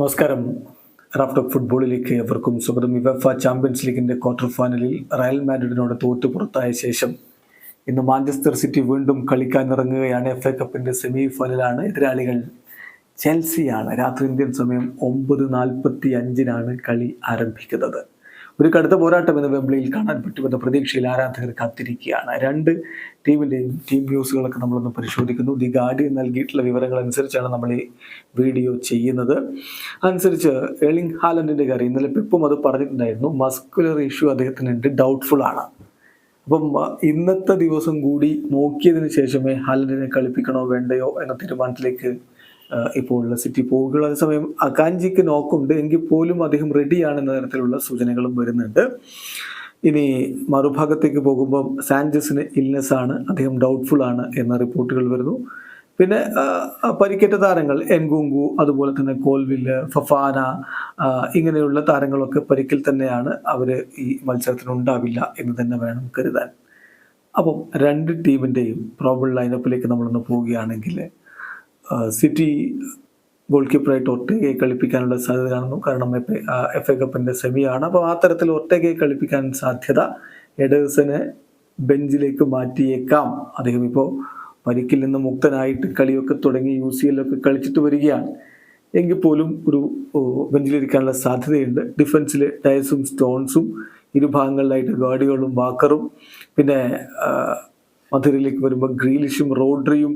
നമസ്കാരം. റാഫ്റ്റോക്ക് ഫുട്ബോളിലേക്ക് എവർക്കും സ്വാഗതം. യുവേഫ ചാമ്പ്യൻസ് ലീഗിന്റെ ക്വാർട്ടർ ഫൈനലിൽ റയൽ മാഡ്രിഡിനോട് തോറ്റു പുറത്തായ ശേഷം ഇന്ന് മാഞ്ചസ്റ്റർ സിറ്റി വീണ്ടും കളിക്കാനിറങ്ങുകയാണ്. FA കപ്പിന്റെ സെമി ഫൈനലാണ്. എതിരാളികൾ ചെൽസിയാണ്. രാത്രി ഇന്ത്യൻ സമയം 9:45 കളി ആരംഭിക്കുന്നത്. ഒരു കടുത്ത പോരാട്ടം ഇന്ന് വെംബ്ലിയിൽ കാണാൻ പറ്റുമെന്ന പ്രതീക്ഷയിൽ ആരാധകർ കാത്തിരിക്കുകയാണ്. രണ്ട് ടീമിൻ്റെയും ടീം ന്യൂസുകളൊക്കെ നമ്മളൊന്ന് പരിശോധിക്കുന്നു. ദി ഗാർഡിയൻ നൽകിയിട്ടുള്ള വിവരങ്ങൾ അനുസരിച്ചാണ് നമ്മൾ ഈ വീഡിയോ ചെയ്യുന്നത്. അനുസരിച്ച് എർലിംഗ് ഹാലൻഡിൻ്റെ കാര്യം ഇന്നലെ പെപ്പും അത് പറഞ്ഞിട്ടുണ്ടായിരുന്നു. മസ്കുലർ ഇഷ്യൂ അദ്ദേഹത്തിനുണ്ട്, ഡൗട്ട്ഫുൾ ആണ്. അപ്പം ഇന്നത്തെ ദിവസം കൂടി നോക്കിയതിന് ശേഷമേ ഹാലൻഡിനെ കളിപ്പിക്കണോ വേണ്ടയോ എന്ന തീരുമാനത്തിലേക്ക് ഇപ്പോൾ സിറ്റി പോകുകയുള്ളൂ. അതേസമയം അകാഞ്ചിക്ക് നോക്കുണ്ട് എങ്കിൽ പോലും അദ്ദേഹം റെഡിയാണെന്ന തരത്തിലുള്ള സൂചനകളും വരുന്നുണ്ട്. ഇനി മറുഭാഗത്തേക്ക് പോകുമ്പോൾ സാഞ്ചസിന് ഇൽനെസ് ആണ്, അദ്ദേഹം ഡൗട്ട്ഫുൾ ആണ് എന്ന റിപ്പോർട്ടുകൾ വരുന്നു. പിന്നെ പരിക്കേറ്റ താരങ്ങൾ എൻകുങ്കു, അതുപോലെ തന്നെ കോൽവില്ല്, ഫഫാന, ഇങ്ങനെയുള്ള താരങ്ങളൊക്കെ പരിക്കിൽ തന്നെയാണ്. അവർ ഈ മത്സരത്തിന് ഉണ്ടാവില്ല എന്ന് തന്നെ വേണം കരുതാൻ. അപ്പം രണ്ട് ടീമിൻ്റെയും പ്രോബബിൾ ലൈനപ്പിലേക്ക് നമ്മളൊന്ന് പോവുകയാണെങ്കിൽ സിറ്റി ഗോൾ കീപ്പറായിട്ട് ഒർട്ടേഗയെ കളിപ്പിക്കാനുള്ള സാധ്യത കാണുന്നു. കാരണം FA കപ്പിൻ്റെ സെമിയാണ്. അപ്പോൾ ആ തരത്തിൽ ഒർട്ടേഗയെ കളിപ്പിക്കാൻ സാധ്യത. എഡേഴ്സനെ ബെഞ്ചിലേക്ക് മാറ്റിയേക്കാം. അദ്ദേഹം ഇപ്പോൾ പരിക്കിൽ നിന്ന് മുക്തനായിട്ട് കളിയൊക്കെ തുടങ്ങി UCL ഒക്കെ കളിച്ചിട്ട് വരികയാണ്. എങ്കിൽ പോലും ഒരു ബെഞ്ചിലിരിക്കാനുള്ള സാധ്യതയുണ്ട്. ഡിഫൻസിൽ ഡയസും സ്റ്റോൺസും, ഇരുഭാഗങ്ങളിലായിട്ട് ഗാർഡികളും വാക്കറും, പിന്നെ മധുരയിലേക്ക് വരുമ്പോൾ ഗ്രീലിഷും റോഡ്രിയും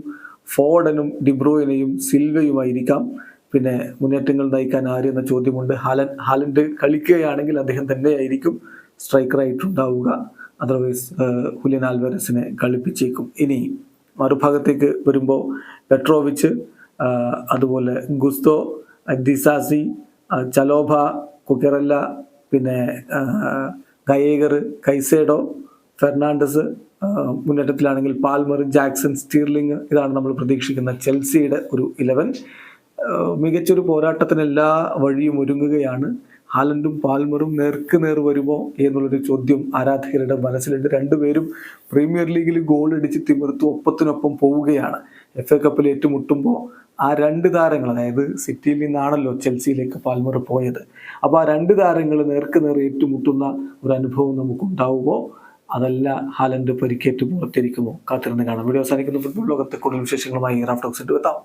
ഫോർഡനും ഡിബ്രോയിനെയും സിൽവയുമായിരിക്കാം. പിന്നെ മുന്നേറ്റങ്ങൾ നയിക്കാൻ ആര് എന്ന ചോദ്യമുണ്ട്. ഹാലൻഡ് കളിക്കുകയാണെങ്കിൽ അദ്ദേഹം തന്നെയായിരിക്കും സ്ട്രൈക്കറായിട്ടുണ്ടാവുക. Otherwise Julián ആൽവാരസിനെ കളിപ്പിച്ചേക്കും. ഇനി മറുഭാഗത്തേക്ക് വരുമ്പോൾ പെട്രോവിച്ച്, അതുപോലെ ഗുസ്തോ, ദിസാസി, ചലോഭ, കുക്കറല്ല, പിന്നെ ഗയേഗർ, കൈസേഡോ, ഫെർണാണ്ടസ്, മുന്നേറ്റത്തിലാണെങ്കിൽ പാൽമർ, ജാക്സൺ, സ്റ്റീർലിംഗ്, ഇതാണ് നമ്മൾ പ്രതീക്ഷിക്കുന്ന ചെൽസിയുടെ ഒരു 11. മികച്ചൊരു പോരാട്ടത്തിന് എല്ലാ വഴിയും ഒരുങ്ങുകയാണ്. ഹാലൻഡും പാൽമറും നേർക്ക് നേർ വരുമോ എന്നുള്ളൊരു ചോദ്യം ആരാധകരുടെ മനസ്സിലുണ്ട്. രണ്ടുപേരും പ്രീമിയർ ലീഗിൽ ഗോൾ അടിച്ച് തിമിർത്ത് ഒപ്പത്തിനൊപ്പം പോവുകയാണ്. FA കപ്പിൽ ഏറ്റുമുട്ടുമ്പോൾ ആ രണ്ട് താരങ്ങൾ, അതായത് സിറ്റിയിൽ നിന്നാണല്ലോ ചെൽസിയിലേക്ക് പാൽമർ പോയത്, അപ്പോൾ ആ രണ്ട് താരങ്ങൾ നേർക്ക് നേർ ഏറ്റുമുട്ടുന്ന ഒരു അനുഭവം നമുക്കുണ്ടാവുമോ? അതല്ല ഹാലൻഡ് പരിക്കേറ്റ് പുറത്തിരിക്കുമോ? കാത്തിരുന്ന് കാണാം. വീഡിയോ അവസാനിക്കുന്ന ഫുട്ബോൾ ലോകത്തെ കൂടുതൽ വിശേഷങ്ങളുമായി റാഫ്റ്റോക്സ് എത്താം.